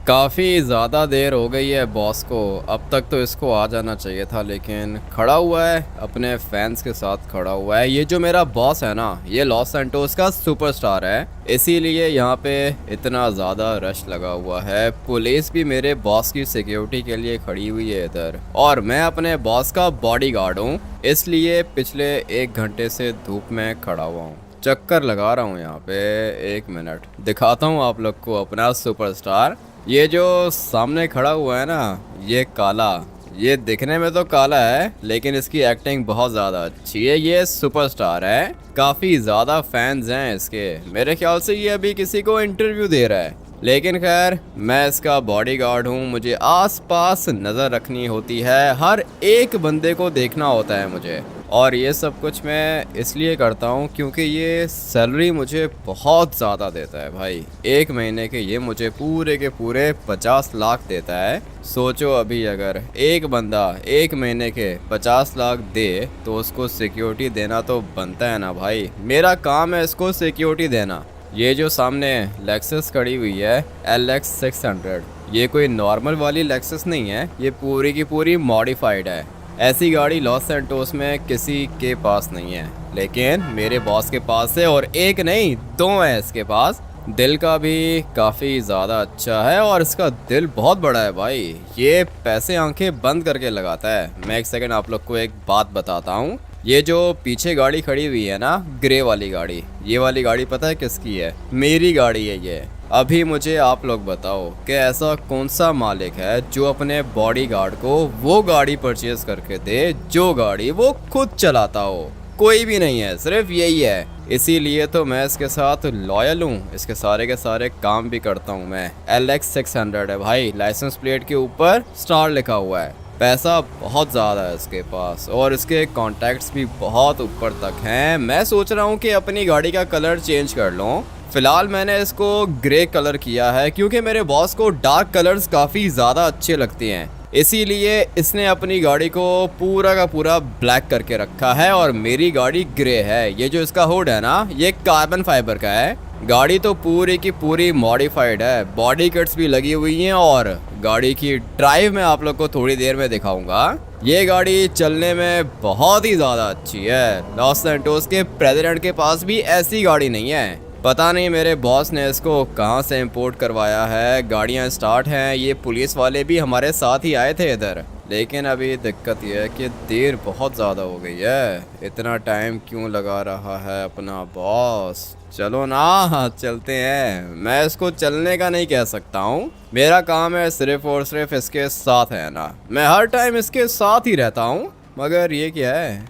काफ़ी ज़्यादा देर हो गई है बॉस को। अब तक तो इसको आ जाना चाहिए था, लेकिन खड़ा हुआ है, अपने फैंस के साथ खड़ा हुआ है। ये जो मेरा बॉस है ना, ये लॉस सैंटोस का सुपरस्टार है, इसीलिए यहाँ पे इतना ज़्यादा रश लगा हुआ है। पुलिस भी मेरे बॉस की सिक्योरिटी के लिए खड़ी हुई है इधर, और मैं अपने बॉस का बॉडीगार्ड हूँ, इसलिए पिछले 1 घंटे से धूप में खड़ा हुआ हूँ। चक्कर लगा रहा हूँ यहाँ पे। 1 मिनट दिखाता हूँ आप लोग को अपना सुपरस्टार। ये जो सामने खड़ा हुआ है ना, ये काला, ये दिखने में तो काला है, लेकिन इसकी एक्टिंग बहुत ज़्यादा अच्छी है। ये सुपरस्टार है, काफ़ी ज़्यादा फैंस हैं इसके। मेरे ख्याल से ये अभी किसी को इंटरव्यू दे रहा है, लेकिन खैर मैं इसका बॉडीगार्ड हूँ। मुझे आसपास नज़र रखनी होती है, हर एक बंदे को देखना होता है मुझे, और ये सब कुछ मैं इसलिए करता हूँ क्योंकि ये सैलरी मुझे बहुत ज़्यादा देता है भाई। 1 महीने के ये मुझे पूरे के पूरे 50 लाख देता है। सोचो, अभी अगर एक बंदा 1 महीने के 50 लाख दे तो उसको सिक्योरिटी देना तो बनता है ना भाई। मेरा काम है इसको सिक्योरिटी देना। ये जो सामने लेक्सस खड़ी हुई है LX 600, ये कोई नॉर्मल वाली लेक्सस नहीं है, ये पूरी की पूरी मॉडिफाइड है। ऐसी गाड़ी लॉस सैंटोस में किसी के पास नहीं है, लेकिन मेरे बॉस के पास है, और एक नहीं 2 है इसके पास। दिल का भी काफ़ी ज़्यादा अच्छा है, और इसका दिल बहुत बड़ा है भाई। ये पैसे आंखें बंद करके लगाता है। मैं 1 सेकंड आप लोग को एक बात बताता हूँ। ये जो पीछे गाड़ी खड़ी हुई है ना, ग्रे वाली गाड़ी, ये वाली गाड़ी पता है किसकी है? मेरी गाड़ी है ये। अभी मुझे आप लोग बताओ कि ऐसा कौन सा मालिक है जो अपने बॉडीगार्ड को वो गाड़ी परचेज करके दे जो गाड़ी वो खुद चलाता हो? कोई भी नहीं है, सिर्फ यही है। इसीलिए तो मैं इसके साथ लॉयल हूँ, इसके सारे के सारे काम भी करता हूँ मैं। LX 600 है भाई, लाइसेंस प्लेट के ऊपर स्टार लिखा हुआ है। पैसा बहुत ज़्यादा है इसके पास, और इसके कॉन्टैक्ट्स भी बहुत ऊपर तक हैं। मैं सोच रहा हूँ कि अपनी गाड़ी का कलर चेंज कर लूँ। फिलहाल मैंने इसको ग्रे कलर किया है क्योंकि मेरे बॉस को डार्क कलर्स काफ़ी ज़्यादा अच्छे लगते हैं, इसीलिए इसने अपनी गाड़ी को पूरा का पूरा ब्लैक करके रखा है, और मेरी गाड़ी ग्रे है। ये जो इसका हुड है ना, ये कार्बन फाइबर का है। गाड़ी तो पूरी की पूरी मॉडिफाइड है, बॉडी किट्स भी लगी हुई हैं, और गाड़ी की ड्राइव मैं आप लोग को थोड़ी देर में दिखाऊंगा। ये गाड़ी चलने में बहुत ही ज़्यादा अच्छी है। लॉस सैंटोस के प्रेसिडेंट के पास भी ऐसी गाड़ी नहीं है। पता नहीं मेरे बॉस ने इसको कहाँ से इंपोर्ट करवाया है। गाड़ियाँ स्टार्ट हैं, ये पुलिस वाले भी हमारे साथ ही आए थे इधर, लेकिन अभी दिक्कत यह है कि देर बहुत ज़्यादा हो गई है। इतना टाइम क्यों लगा रहा है अपना बॉस? चलो ना, चलते हैं। मैं इसको चलने का नहीं कह सकता हूँ, मेरा काम है सिर्फ और सिर्फ इसके साथ है ना। मैं हर टाइम इसके साथ ही रहता हूँ। मगर ये क्या है?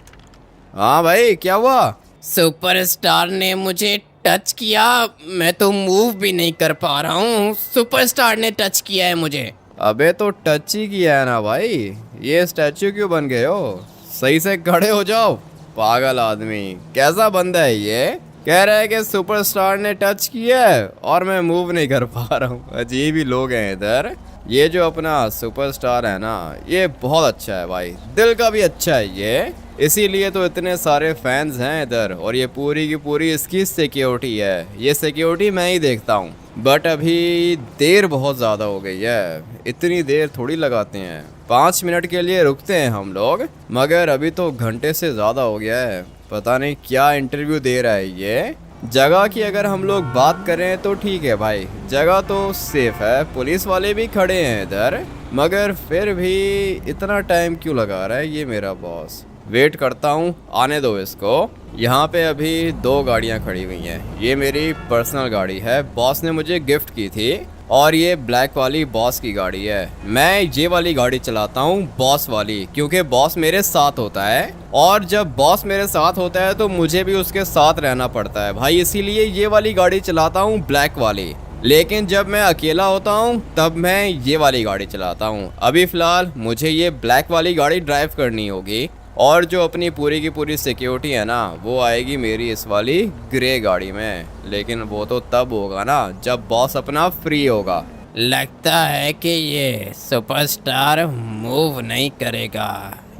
हाँ भाई, क्या हुआ? सुपरस्टार ने मुझे टच किया, मैं तो मूव भी नहीं कर पा रहा हूँ। सुपरस्टार ने टच किया है मुझे। अबे तो टच ही किया है ना भाई, ये स्टैचू क्यों बन गए हो? सही से खड़े हो जाओ। पागल आदमी, कैसा बंदा है ये? कह रहा है कि सुपरस्टार ने टच किया है और मैं मूव नहीं कर पा रहा हूँ। अजीब ही लोग हैं इधर। ये जो अपना सुपरस्टार है ना, ये बहुत अच्छा है भाई, दिल का भी अच्छा है ये, इसीलिए तो इतने सारे फैंस हैं इधर, और ये पूरी की पूरी इसकी सिक्योरिटी है। ये सिक्योरिटी मैं ही देखता हूँ। बट अभी देर बहुत ज़्यादा हो गई है, इतनी देर थोड़ी लगाते हैं। 5 मिनट के लिए रुकते हैं हम लोग, मगर अभी तो घंटे से ज़्यादा हो गया है। पता नहीं क्या इंटरव्यू दे रहा है ये। जगह की अगर हम लोग बात करें तो ठीक है भाई, जगह तो सेफ है, पुलिस वाले भी खड़े हैं इधर, मगर फिर भी इतना टाइम क्यों लगा रहा है ये मेरा बॉस? वेट करता हूँ, आने दो इसको। यहाँ पे अभी 2 गाड़ियाँ खड़ी हुई हैं। ये मेरी पर्सनल गाड़ी है, बॉस ने मुझे गिफ्ट की थी, और ये ब्लैक वाली बॉस की गाड़ी है। मैं ये वाली गाड़ी चलाता हूँ, बॉस वाली, क्योंकि बॉस मेरे साथ होता है, और जब बॉस मेरे साथ होता है तो मुझे भी उसके साथ रहना पड़ता है भाई, इसीलिए ये वाली गाड़ी चलाता हूँ, ब्लैक वाली। लेकिन जब मैं अकेला होता हूँ तब मैं ये वाली गाड़ी चलाता हूँ। अभी फ़िलहाल मुझे ये ब्लैक वाली गाड़ी ड्राइव करनी होगी, और जो अपनी पूरी की पूरी सिक्योरिटी है ना, वो आएगी मेरी इस वाली ग्रे गाड़ी में। लेकिन वो तो तब होगा ना जब बॉस अपना फ्री होगा। लगता है कि ये सुपरस्टार मूव नहीं करेगा।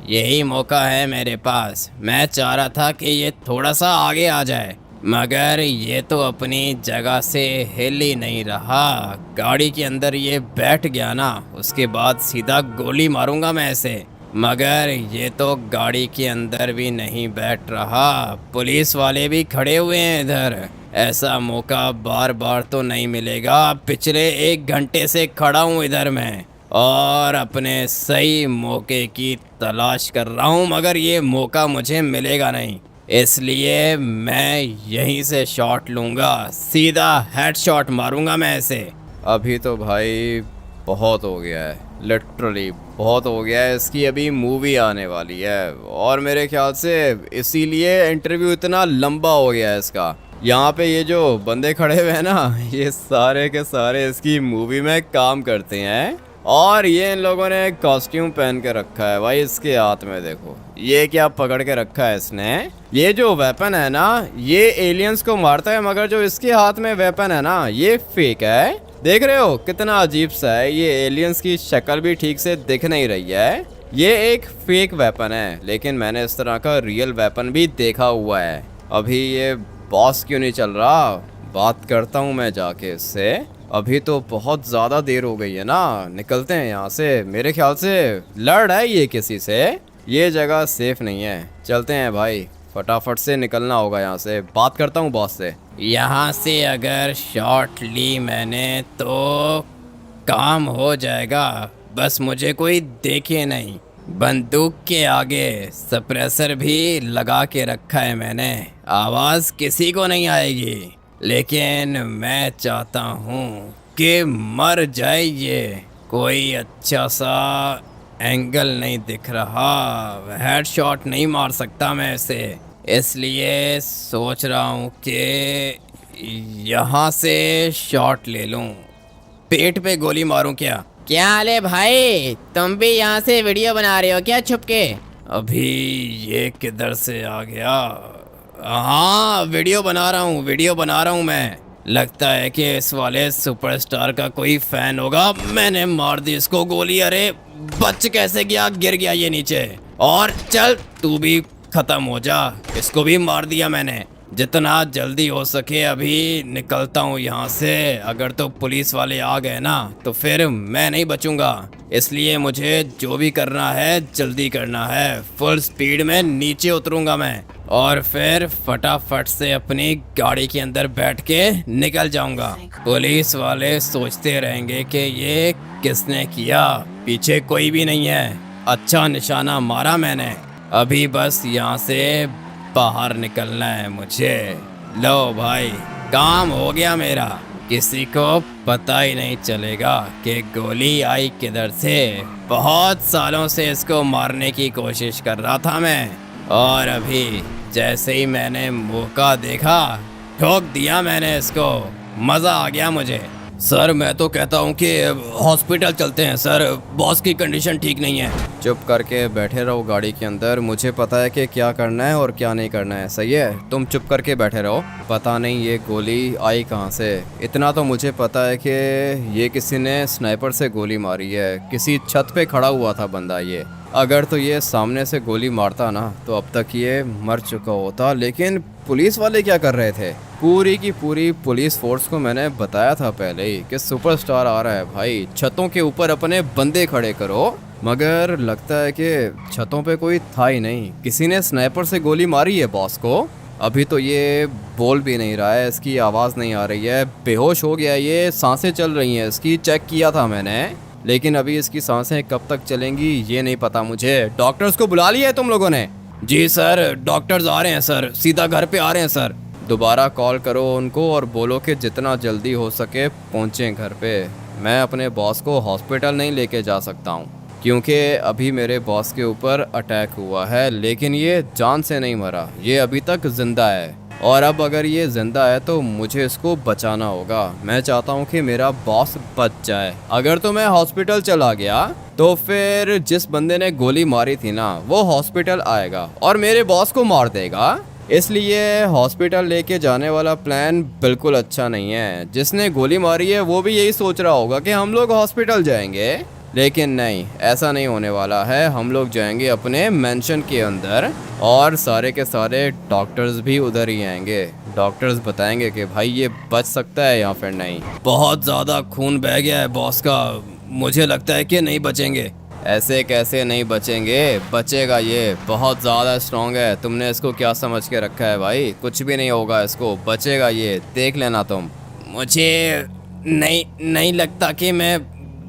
यही मौका है मेरे पास। मैं चाह रहा था कि ये थोड़ा सा आगे आ जाए, मगर ये तो अपनी जगह से हिल ही नहीं रहा। गाड़ी के अंदर ये बैठ गया ना, उसके बाद सीधा गोली मारूंगा मैं इसे। मगर ये तो गाड़ी के अंदर भी नहीं बैठ रहा, पुलिस वाले भी खड़े हुए हैं इधर। ऐसा मौका बार बार तो नहीं मिलेगा। पिछले 1 घंटे से खड़ा हूँ इधर मैं और अपने सही मौके की तलाश कर रहा हूँ, मगर ये मौका मुझे मिलेगा नहीं। इसलिए मैं यहीं से शॉट लूँगा, सीधा हेडशॉट मारूंगा मैं इसे। अभी तो भाई बहुत हो गया है, लिटरली बहुत हो गया है। इसकी अभी मूवी आने वाली है और मेरे ख्याल से इसीलिए इंटरव्यू इतना लंबा हो गया है इसका। यहाँ पे ये जो बंदे खड़े हुए हैं ना, ये सारे के सारे इसकी मूवी में काम करते हैं और ये इन लोगों ने कॉस्ट्यूम पहन के रखा है। भाई इसके हाथ में देखो ये क्या पकड़ के रखा है इसने। ये जो वेपन है ना, ये एलियंस को मारता है, मगर जो इसके हाथ में वेपन है ना, ये फेक है। देख रहे हो कितना अजीब सा है। ये एलियंस की शक्ल भी ठीक से दिख नहीं रही है। ये एक फेक वेपन है, लेकिन मैंने इस तरह का रियल वेपन भी देखा हुआ है। अभी ये बॉस क्यों नहीं चल रहा, बात करता हूँ मैं जाके इससे। अभी तो बहुत ज़्यादा देर हो गई है ना, निकलते हैं यहाँ से। मेरे ख्याल से लड़ है ये किसी से, ये जगह सेफ नहीं है। चलते हैं भाई, फटाफट से निकलना होगा यहाँ से। बात करता हूँ बॉस से। यहाँ से अगर शॉट ली मैंने तो काम हो जाएगा, बस मुझे कोई देखे नहीं। बंदूक के आगे सप्रेसर भी लगा के रखा है मैंने, आवाज़ किसी को नहीं आएगी। लेकिन मैं चाहता हूँ कि मर जाए ये। कोई अच्छा सा एंगल नहीं दिख रहा, हेडशॉट नहीं मार सकता मैं इसे। इसलिए सोच रहा हूँ कि यहाँ से शॉट ले लूँ। पेट पे गोली मारूँ क्या? क्या हाल है भाई, तुम भी यहाँ से वीडियो बना रहे हो क्या छुप के? अभी ये किधर से आ गया? हाँ वीडियो बना रहा हूँ मैं। लगता है कि इस वाले सुपरस्टार का कोई फैन होगा। मैंने मार दी इसको गोली। अरे बच कैसे गया, गिर गया ये नीचे। और चल तू भी खत्म हो जा, इसको भी मार दिया मैंने। जितना जल्दी हो सके अभी निकलता हूँ यहाँ से। अगर तो पुलिस वाले आ गए ना तो फिर मैं नहीं बचूंगा। इसलिए मुझे जो भी करना है जल्दी करना है। फुल स्पीड में नीचे उतरूंगा मैं और फिर फटाफट से अपनी गाड़ी के अंदर बैठ के निकल जाऊंगा। पुलिस वाले सोचते रहेंगे कि ये किसने किया, पीछे कोई भी नहीं है। अच्छा निशाना मारा मैंने। अभी बस यहाँ से बाहर निकलना है मुझे। लो भाई काम हो गया मेरा, किसी को पता ही नहीं चलेगा कि गोली आई किधर से। बहुत सालों से इसको मारने की कोशिश कर रहा था मैं और अभी जैसे ही मैंने मौका देखा ठोक दिया मैंने इसको। मज़ा आ गया मुझे। सर मैं तो कहता हूँ कि हॉस्पिटल चलते हैं सर, बॉस की कंडीशन ठीक नहीं है। चुप करके बैठे रहो गाड़ी के अंदर, मुझे पता है कि क्या करना है और क्या नहीं करना है। सही है, तुम चुप करके बैठे रहो। पता नहीं ये गोली आई कहाँ से। इतना तो मुझे पता है कि ये किसी ने स्नाइपर से गोली मारी है। किसी छत पे खड़ा हुआ था बंदा ये। अगर तो ये सामने से गोली मारता ना तो अब तक ये मर चुका होता। लेकिन पुलिस वाले क्या कर रहे थे? पूरी की पूरी पुलिस फोर्स को मैंने बताया था पहले ही कि सुपरस्टार आ रहा है भाई, छतों के ऊपर अपने बंदे खड़े करो। मगर लगता है कि छतों पे कोई था ही नहीं। किसी ने स्नाइपर से गोली मारी है बॉस को। अभी तो ये बोल भी नहीं रहा है, इसकी आवाज़ नहीं आ रही है, बेहोश हो गया ये, सांसें चल रही हैं इसकी। चेक किया था मैंने, लेकिन अभी इसकी सांसें कब तक चलेंगी ये नहीं पता मुझे। डॉक्टर्स को बुला लिया है तुम लोगों ने? जी सर, डॉक्टर्स आ रहे हैं सर, सीधा घर पे आ रहे हैं सर। दोबारा कॉल करो उनको और बोलो कि जितना जल्दी हो सके पहुँचें घर पे। मैं अपने बॉस को हॉस्पिटल नहीं लेके जा सकता हूँ क्योंकि अभी मेरे बॉस के ऊपर अटैक हुआ है, लेकिन ये जान से नहीं मरा, ये अभी तक ज़िंदा है। और अब अगर ये ज़िंदा है तो मुझे इसको बचाना होगा। मैं चाहता हूँ कि मेरा बॉस बच जाए। अगर तो मैं हॉस्पिटल चला गया तो फिर जिस बंदे ने गोली मारी थी ना वो हॉस्पिटल आएगा और मेरे बॉस को मार देगा। इसलिए हॉस्पिटल लेके जाने वाला प्लान बिल्कुल अच्छा नहीं है। जिसने गोली मारी है वो भी यही सोच रहा होगा कि हम लोग हॉस्पिटल जाएंगे, लेकिन नहीं, ऐसा नहीं होने वाला है। हम लोग जाएंगे अपने मेंशन के अंदर और सारे के सारे डॉक्टर्स भी उधर ही आएंगे। डॉक्टर्स बताएंगे कि भाई ये बच सकता है या फिर नहीं। बहुत ज़्यादा खून बह गया है बॉस का, मुझे लगता है कि नहीं बचेंगे। ऐसे कैसे नहीं बचेंगे, बचेगा ये, बहुत ज़्यादा स्ट्रांग है। तुमने इसको क्या समझ के रखा है भाई, कुछ भी नहीं होगा इसको, बचेगा ये, देख लेना तुम। मुझे नहीं लगता कि मैं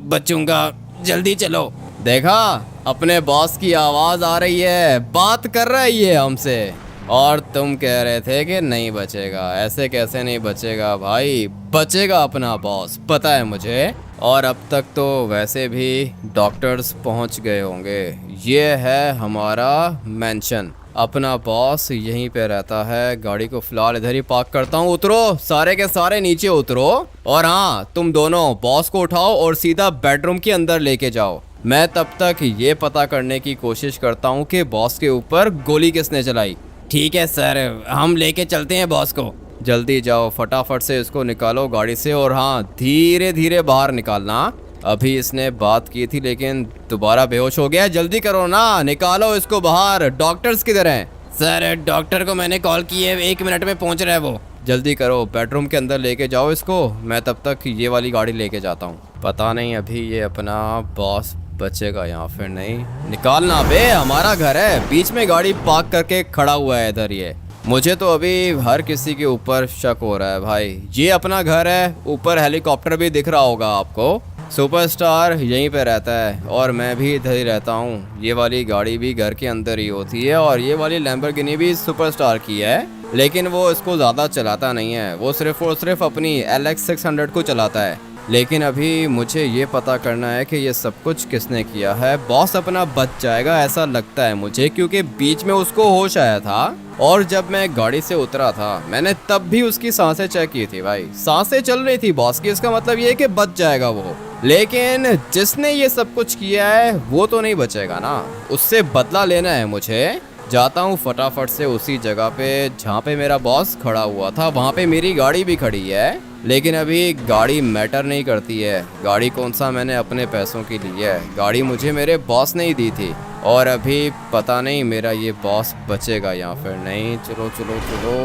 बचूंगा, जल्दी चलो। देखा, अपने बॉस की आवाज़ आ रही है, बात कर रहा है ये हमसे, और तुम कह रहे थे कि नहीं बचेगा। ऐसे कैसे नहीं बचेगा भाई, बचेगा अपना बॉस, पता है मुझे। और अब तक तो वैसे भी डॉक्टर्स पहुंच गए होंगे। ये है हमारा मेंशन, अपना बॉस यहीं पे रहता है। गाड़ी को फिलहाल इधर ही पार्क करता हूँ, उतरो सारे के सारे नीचे उतरो। और हाँ, तुम दोनों बॉस को उठाओ और सीधा बेडरूम के अंदर लेके जाओ। मैं तब तक ये पता करने की कोशिश करता हूँ कि बॉस के ऊपर गोली किसने चलाई। ठीक है सर, हम लेके चलते हैं बॉस को। जल्दी जाओ, फटाफट से इसको निकालो गाड़ी से, और हाँ, धीरे धीरे बाहर निकालना। अभी इसने बात की थी लेकिन दोबारा बेहोश हो गया। जल्दी करो ना, निकालो इसको बाहर। डॉक्टर्स किधर हैं? सर डॉक्टर को मैंने कॉल की है, 1 मिनट में पहुंच रहा है वो। जल्दी करो, बेडरूम के अंदर लेके जाओ इसको। मैं तब तक ये वाली गाड़ी लेके जाता हूँ। पता नहीं अभी ये अपना बॉस बचेगा या फिर नहीं। निकालना बे, हमारा घर है, बीच में गाड़ी पार्क करके खड़ा हुआ है इधर ये। मुझे तो अभी हर किसी के ऊपर शक हो रहा है भाई। ये अपना घर है, ऊपर हेलीकॉप्टर भी दिख रहा होगा आपको। सुपरस्टार यहीं पे रहता है और मैं भी इधर ही रहता हूँ। ये वाली गाड़ी भी घर के अंदर ही होती है, और ये वाली लैम्बोर्गिनी भी सुपरस्टार की है, लेकिन वो इसको ज़्यादा चलाता नहीं है। वो सिर्फ और सिर्फ अपनी LX 600 को चलाता है। लेकिन अभी मुझे ये पता करना है कि ये सब कुछ किसने किया है। बॉस अपना बच जाएगा ऐसा लगता है मुझे, क्योंकि बीच में उसको होश आया था, और जब मैं गाड़ी से उतरा था मैंने तब भी उसकी सांसें चेक की थी भाई। सांसें चल रही थी बॉस की, इसका मतलब ये है कि बच जाएगा वो। लेकिन जिसने ये सब कुछ किया है वो तो नहीं बचेगा ना, उससे बदला लेना है मुझे। जाता हूँ फटाफट से उसी जगह पे जहाँ पे मेरा बॉस खड़ा हुआ था, वहाँ पे मेरी गाड़ी भी खड़ी है। लेकिन अभी गाड़ी मैटर नहीं करती है, गाड़ी कौन सा मैंने अपने पैसों की ली है, गाड़ी मुझे मेरे बॉस ने ही दी थी। और अभी पता नहीं मेरा ये बॉस बचेगा या फिर नहीं। चलो चलो चलो,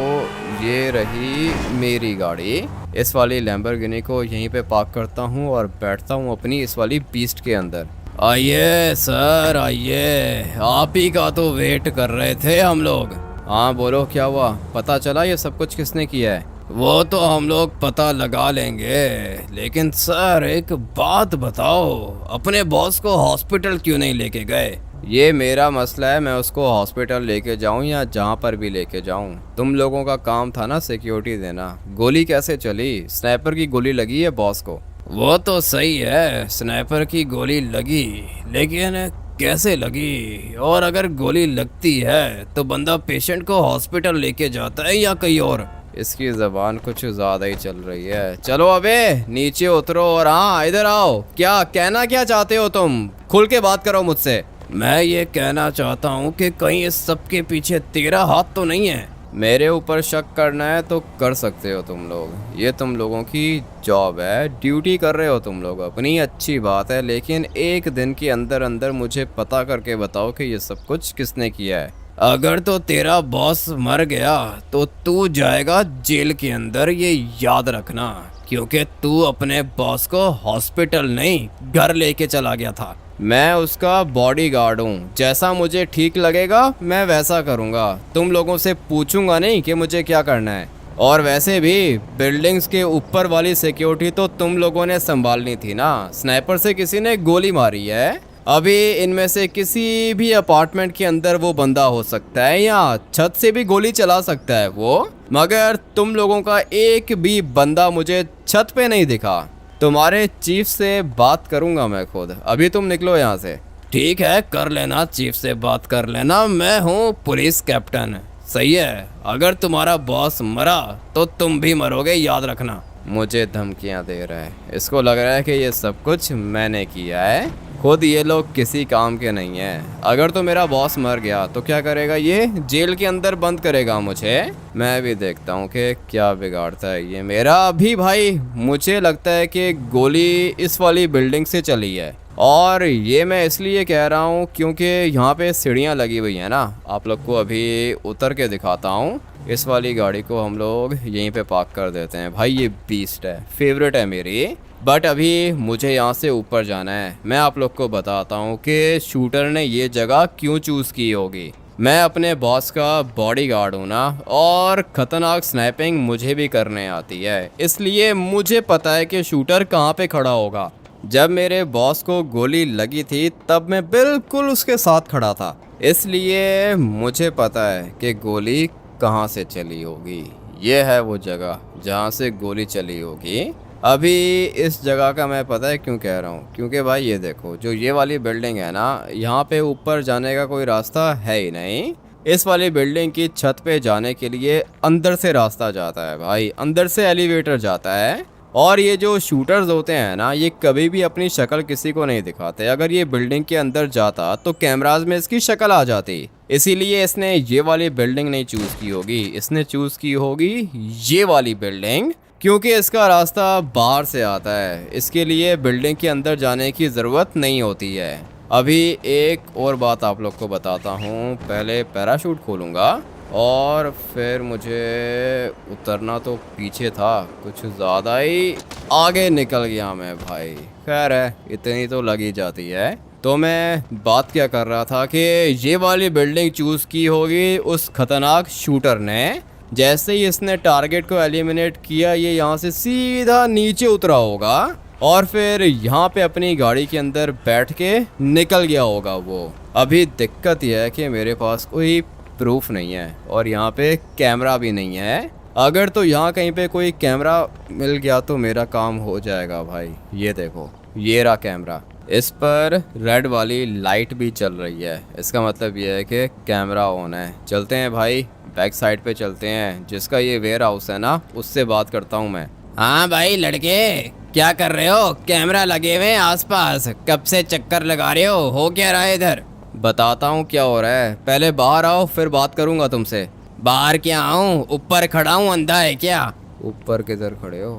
ये रही मेरी गाड़ी। इस वाली लैम्बोर्गिनी को यहीं पे पार्क करता हूँ और बैठता हूँ अपनी इस वाली बीस्ट के अंदर। आइए सर आइए, आप ही का तो वेट कर रहे थे हम लोग। हाँ बोलो, क्या हुआ? पता चला ये सब कुछ किसने किया है? वो तो हम लोग पता लगा लेंगे, लेकिन सर एक बात बताओ, अपने बॉस को हॉस्पिटल क्यों नहीं लेके गए? ये मेरा मसला है, मैं उसको हॉस्पिटल लेके जाऊं या जहां पर भी लेके जाऊं। तुम लोगों का काम था ना सिक्योरिटी देना। गोली कैसे चली? स्नाइपर की गोली लगी है बॉस को। वो तो सही है, स्नाइपर की गोली लगी, लेकिन कैसे लगी? और अगर गोली लगती है तो बंदा पेशेंट को हॉस्पिटल लेके जाता है या कहीं और? इसकी ज़बान कुछ ज़्यादा ही चल रही है। चलो अबे नीचे उतरो और हाँ इधर आओ। क्या कहना क्या चाहते हो तुम? खुल के बात करो मुझसे। मैं ये कहना चाहता हूँ कि कहीं इस सब के पीछे तेरा हाथ तो नहीं है? मेरे ऊपर शक करना है तो कर सकते हो तुम लोग, ये तुम लोगों की जॉब है, ड्यूटी कर रहे हो तुम लोग अपनी, अच्छी बात है। लेकिन एक दिन के अंदर अंदर मुझे पता करके बताओ कि ये सब कुछ किसने किया है। अगर तो तेरा बॉस मर गया तो तू जाएगा जेल के अंदर, ये याद रखना, क्योंकि तू अपने बॉस को हॉस्पिटल नहीं घर लेके चला गया था। मैं उसका बॉडीगार्ड हूँ, जैसा मुझे ठीक लगेगा मैं वैसा करूँगा। तुम लोगों से पूछूंगा नहीं कि मुझे क्या करना है। और वैसे भी बिल्डिंग्स के ऊपर वाली सिक्योरिटी तो तुम लोगों ने संभालनी थी ना। स्नाइपर से किसी ने गोली मारी है, अभी इनमें से किसी भी अपार्टमेंट के अंदर वो बंदा हो सकता है या छत से भी गोली चला सकता है वो, मगर तुम लोगों का एक भी बंदा मुझे छत पे नहीं दिखा। तुम्हारे चीफ से बात करूंगा मैं खुद, अभी तुम निकलो यहाँ से। ठीक है, कर लेना, चीफ से बात कर लेना, मैं हूँ पुलिस कैप्टन। सही है, अगर तुम्हारा बॉस मरा तो तुम भी मरोगे, याद रखना। मुझे धमकियाँ दे रहा है, इसको लग रहा है कि ये सब कुछ मैंने किया है। खुद ये लोग किसी काम के नहीं हैं। अगर तो मेरा बॉस मर गया तो क्या करेगा ये? जेल के अंदर बंद करेगा मुझे। मैं भी देखता हूँ कि क्या बिगाड़ता है ये मेरा। अभी भाई मुझे लगता है कि गोली इस वाली बिल्डिंग से चली है, और ये मैं इसलिए कह रहा हूँ क्योंकि यहाँ पे सीढ़ियाँ लगी हुई हैं ना। आप लोग को अभी उतर के दिखाता हूँ। इस वाली गाड़ी को हम लोग यहीं पे पार्क कर देते हैं। भाई ये बीस्ट है, फेवरेट है मेरी। बट अभी मुझे यहाँ से ऊपर जाना है। मैं आप लोग को बताता हूँ कि शूटर ने ये जगह क्यों चूज़ की होगी। मैं अपने बॉस का बॉडीगार्ड हूँ ना, और ख़तरनाक स्नाइपिंग मुझे भी करने आती है, इसलिए मुझे पता है कि शूटर कहाँ पे खड़ा होगा। जब मेरे बॉस को गोली लगी थी तब मैं बिल्कुल उसके साथ खड़ा था, इसलिए मुझे पता है कि गोली कहाँ से चली होगी। ये है वो जगह जहाँ से गोली चली होगी। अभी इस जगह का मैं पता है क्यों कह रहा हूँ, क्योंकि भाई ये देखो, जो ये वाली बिल्डिंग है ना, यहाँ पे ऊपर जाने का कोई रास्ता है ही नहीं। इस वाली बिल्डिंग की छत पे जाने के लिए अंदर से रास्ता जाता है भाई, अंदर से एलिवेटर जाता है। और ये जो शूटर्स होते हैं ना, ये कभी भी अपनी शक्ल किसी को नहीं दिखाते। अगर ये बिल्डिंग के अंदर जाता तो कैमराज में इसकी शक्ल आ जाती, इसीलिए इसने ये वाली बिल्डिंग नहीं चूज़ की होगी। इसने चूज़ की होगी ये वाली बिल्डिंग, क्योंकि इसका रास्ता बाहर से आता है। इसके लिए बिल्डिंग के अंदर जाने की ज़रूरत नहीं होती है। अभी एक और बात आप लोग को बताता हूँ। पहले पैराशूट खोलूँगा और फिर मुझे उतरना तो पीछे था, कुछ ज़्यादा ही आगे निकल गया मैं भाई। खैर है, इतनी तो लगी जाती है। तो मैं बात क्या कर रहा था कि ये वाली बिल्डिंग चूज़ की होगी उस खतरनाक शूटर ने। जैसे ही इसने टारगेट को एलिमिनेट किया, ये यहाँ से सीधा नीचे उतरा होगा और फिर यहाँ पे अपनी गाड़ी के अंदर बैठ के निकल गया होगा वो। अभी दिक्कत यह है कि मेरे पास कोई प्रूफ नहीं है और यहाँ पे कैमरा भी नहीं है। अगर तो यहाँ कहीं पे कोई कैमरा मिल गया तो मेरा काम हो जाएगा भाई। ये देखो, ये रहा कैमरा, इस पर रेड वाली लाइट भी चल रही है, इसका मतलब ये है कि कैमरा ऑन है। चलते हैं भाई, बैक साइड पे चलते हैं, जिसका ये वेयर हाउस है ना, उससे बात करता हूँ मैं। हाँ भाई लड़के, क्या कर रहे हो? कैमरा लगे हुए हैं आसपास, कब से चक्कर लगा रहे हो क्या रहा है इधर? बताता हूँ क्या हो रहा है, पहले बाहर आओ फिर बात करूँगा तुमसे। बाहर क्या आऊँ? ऊपर खड़ा हूँ, अंधा है क्या? ऊपर किधर खड़े हो?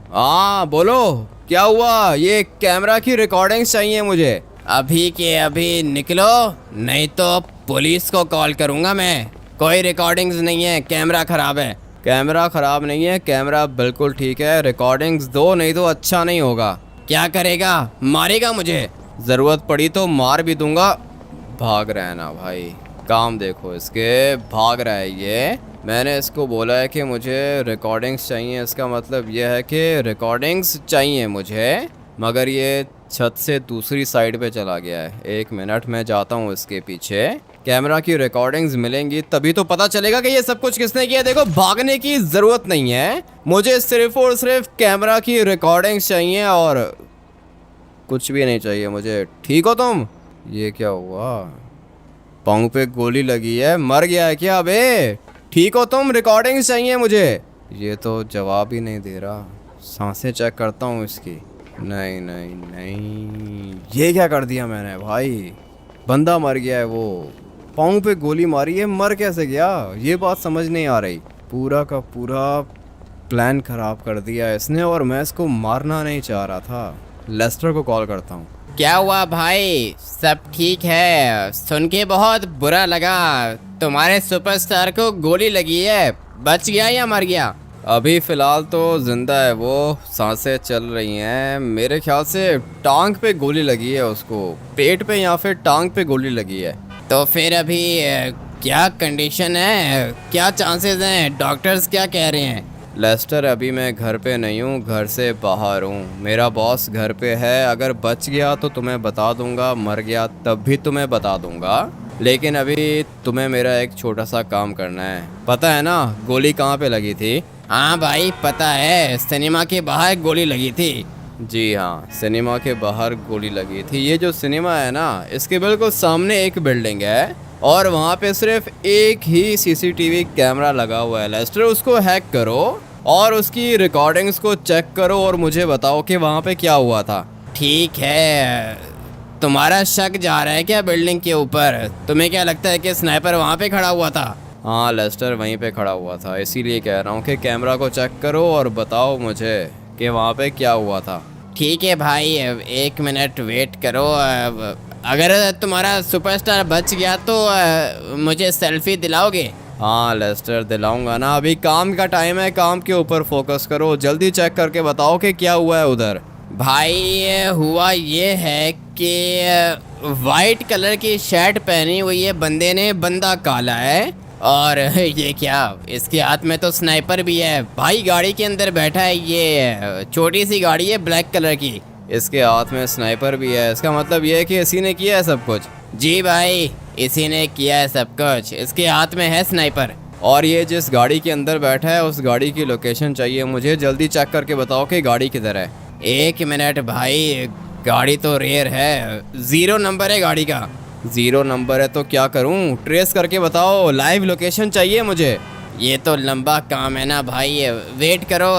हाँ बोलो, क्या हुआ? ये कैमरा की रिकॉर्डिंग्स चाहिए मुझे। अभी के अभी निकलो, नहीं तो पुलिस को कॉल करूँगा मैं। कोई रिकॉर्डिंग्स नहीं है, कैमरा ख़राब है। कैमरा ख़राब नहीं है, कैमरा बिल्कुल ठीक है। रिकॉर्डिंग्स दो, नहीं तो अच्छा नहीं होगा। क्या करेगा? मारेगा मुझे? ज़रूरत पड़ी तो मार भी दूंगा। भाग रहा है ना भाई, काम देखो इसके, भाग रहा है ये। मैंने इसको बोला है कि मुझे रिकॉर्डिंग्स चाहिए, इसका मतलब ये है कि रिकॉर्डिंग्स चाहिए मुझे, मगर ये छत से दूसरी साइड पे चला गया है। एक मिनट, मैं जाता हूँ इसके पीछे। कैमरा की रिकॉर्डिंग्स मिलेंगी तभी तो पता चलेगा कि ये सब कुछ किसने किया। देखो, भागने की ज़रूरत नहीं है, मुझे सिर्फ और सिर्फ कैमरा की रिकॉर्डिंग्स चाहिए और कुछ भी नहीं चाहिए मुझे। ठीक हो तुम? ये क्या हुआ? पाँव पे गोली लगी है, मर गया है क्या बे? ठीक हो तुम? रिकॉर्डिंग्स चाहिए मुझे। ये तो जवाब ही नहीं दे रहा। सांसें चेक करता हूँ इसकी। नहीं नहीं नहीं, ये क्या कर दिया मैंने भाई? बंदा मर गया है वो, पाँव पे गोली मारी है, मर कैसे गया? ये बात समझ नहीं आ रही। पूरा का पूरा प्लान ख़राब कर दिया इसने और मैं इसको मारना नहीं चाह रहा था। लेस्टर को कॉल करता हूँ। क्या हुआ भाई? सब ठीक है? सुन के बहुत बुरा लगा, तुम्हारे सुपरस्टार को गोली लगी है। बच गया या मर गया? अभी फ़िलहाल तो ज़िंदा है वो, सांसें चल रही हैं। मेरे ख्याल से टांग पे गोली लगी है उसको, पेट पे या फिर टांग पे गोली लगी है। तो फिर अभी क्या कंडीशन है? क्या चांसेस हैं? डॉक्टर्स क्या कह रहे हैं? लेस्टर, अभी मैं घर पे नहीं हूँ, घर से बाहर हूँ। मेरा बॉस घर पे है, अगर बच गया तो तुम्हें बता दूंगा, मर गया तब भी तुम्हें बता दूंगा। लेकिन अभी तुम्हें मेरा एक छोटा सा काम करना है। पता है ना गोली कहाँ पे लगी थी? हाँ भाई पता है, सिनेमा के बाहर गोली लगी थी। जी हाँ, सिनेमा के बाहर गोली लगी थी। ये जो सिनेमा है ना, इसके बिल्कुल सामने एक बिल्डिंग है और वहाँ पे सिर्फ एक ही सीसीटीवी कैमरा लगा हुआ है। लेस्टर, उसको हैक करो और उसकी रिकॉर्डिंग्स को चेक करो और मुझे बताओ कि वहाँ पे क्या हुआ था। ठीक है, तुम्हारा शक जा रहा है क्या बिल्डिंग के ऊपर? तुम्हें क्या लगता है कि स्नाइपर वहाँ पे खड़ा हुआ था? हाँ, लेस्टर वहीं पे खड़ा हुआ था, इसीलिए कह रहा हूँ कि कैमरा को चेक करो और बताओ मुझे कि वहाँ पे क्या हुआ था। ठीक है भाई, एक मिनट वेट करो। अगर तुम्हारा सुपरस्टार बच गया तो मुझे सेल्फी दिलाओगे? हाँ लेस्टर दिलाऊंगा ना, अभी काम का टाइम है, काम के ऊपर फोकस करो, जल्दी चेक करके बताओ कि क्या हुआ है उधर। भाई हुआ ये है कि वाइट कलर की शर्ट पहनी हुई है बंदे ने, बंदा काला है और ये क्या, इसके हाथ में तो स्नाइपर भी है भाई, गाड़ी के अंदर बैठा है, ये छोटी सी गाड़ी है ब्लैक कलर की। इसके हाथ में स्नाइपर भी है, इसका मतलब ये है कि इसी ने किया है सब कुछ। जी भाई, इसी ने किया है सब कुछ, इसके हाथ में है स्नाइपर। और ये जिस गाड़ी के अंदर बैठा है उस गाड़ी की लोकेशन चाहिए मुझे, जल्दी चेक करके बताओ कि गाड़ी किधर है। 1 मिनट भाई, गाड़ी तो रेयर है, 0 नंबर है गाड़ी का। 0 नंबर है तो क्या करूं, ट्रेस करके बताओ, लाइव लोकेशन चाहिए मुझे। ये तो लंबा काम है ना भाई, वेट करो,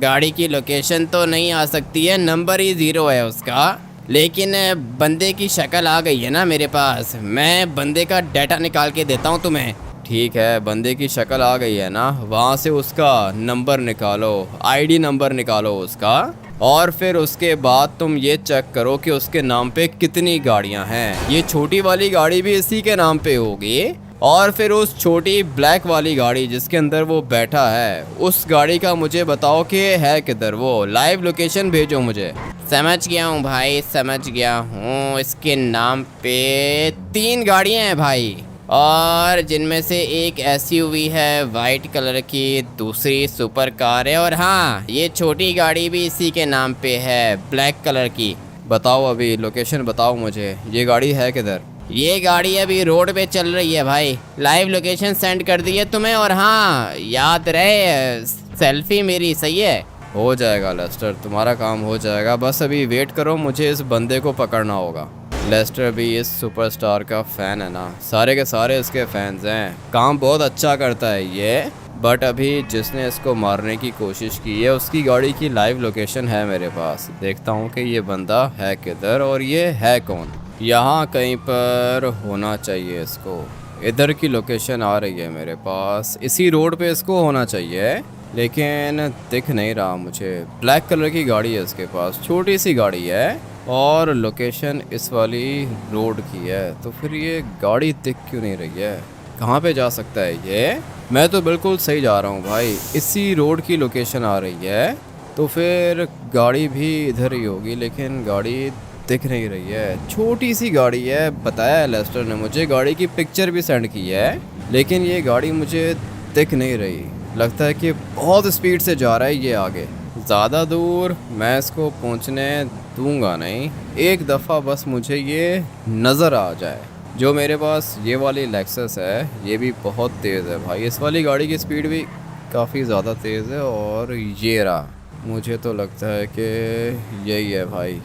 गाड़ी की लोकेशन तो नहीं आ सकती है, नंबर ही 0 है उसका, लेकिन बंदे की शक्ल आ गई है ना मेरे पास, मैं बंदे का डाटा निकाल के देता हूँ तुम्हें। ठीक है, बंदे की शक्ल आ गई है ना, वहाँ से उसका नंबर निकालो, आईडी नंबर निकालो उसका, और फिर उसके बाद तुम ये चेक करो कि उसके नाम पे कितनी गाड़ियाँ हैं। ये छोटी वाली गाड़ी भी इसी के नाम पे होगी, और फिर उस छोटी ब्लैक वाली गाड़ी जिसके अंदर वो बैठा है, उस गाड़ी का मुझे बताओ कि है किधर, वो लाइव लोकेशन भेजो मुझे। समझ गया हूँ भाई, समझ गया हूँ, इसके नाम पे 3 गाड़ियाँ हैं भाई, और जिनमें से एक एसयूवी है वाइट कलर की, दूसरी सुपर कार है, और हाँ ये छोटी गाड़ी भी इसी के नाम पे है ब्लैक कलर की। बताओ अभी लोकेशन बताओ मुझे, ये गाड़ी है किधर। ये गाड़ी अभी रोड पे चल रही है भाई, लाइव लोकेशन सेंड कर दी है तुम्हें, और हाँ याद रहे सेल्फी मेरी, सही है। हो जाएगा लेस्टर, तुम्हारा काम हो जाएगा, बस अभी वेट करो, मुझे इस बंदे को पकड़ना होगा। लेस्टर भी इस सुपरस्टार का फ़ैन है ना, सारे के सारे इसके फैंस हैं, काम बहुत अच्छा करता है ये, बट अभी जिसने इसको मारने की कोशिश की है उसकी गाड़ी की लाइव लोकेशन है मेरे पास, देखता हूँ कि ये बंदा है किधर और ये है कौन। यहाँ कहीं पर होना चाहिए इसको, इधर की लोकेशन आ रही है मेरे पास, इसी रोड पे इसको होना चाहिए, लेकिन दिख नहीं रहा मुझे। ब्लैक कलर की गाड़ी है इसके पास, छोटी सी गाड़ी है, और लोकेशन इस वाली रोड की है, तो फिर ये गाड़ी दिख क्यों नहीं रही है, कहाँ पे जा सकता है ये। मैं तो बिल्कुल सही जा रहा हूँ भाई, इसी रोड की लोकेशन आ रही है, तो फिर गाड़ी भी इधर ही होगी, लेकिन गाड़ी दिख नहीं रही है, छोटी सी गाड़ी है। बताया है लेस्टर ने मुझे, गाड़ी की पिक्चर भी सेंड की है, लेकिन ये गाड़ी मुझे दिख नहीं रही, लगता है कि बहुत स्पीड से जा रहा है ये आगे, ज़्यादा दूर मैं इसको पहुंचने दूंगा नहीं, एक दफ़ा बस मुझे ये नज़र आ जाए। जो मेरे पास ये वाली लेक्सस है ये भी बहुत तेज़ है भाई, इस वाली गाड़ी की स्पीड भी काफ़ी ज़्यादा तेज़ है, और ये रहा, मुझे तो लगता है कि यही है भाई,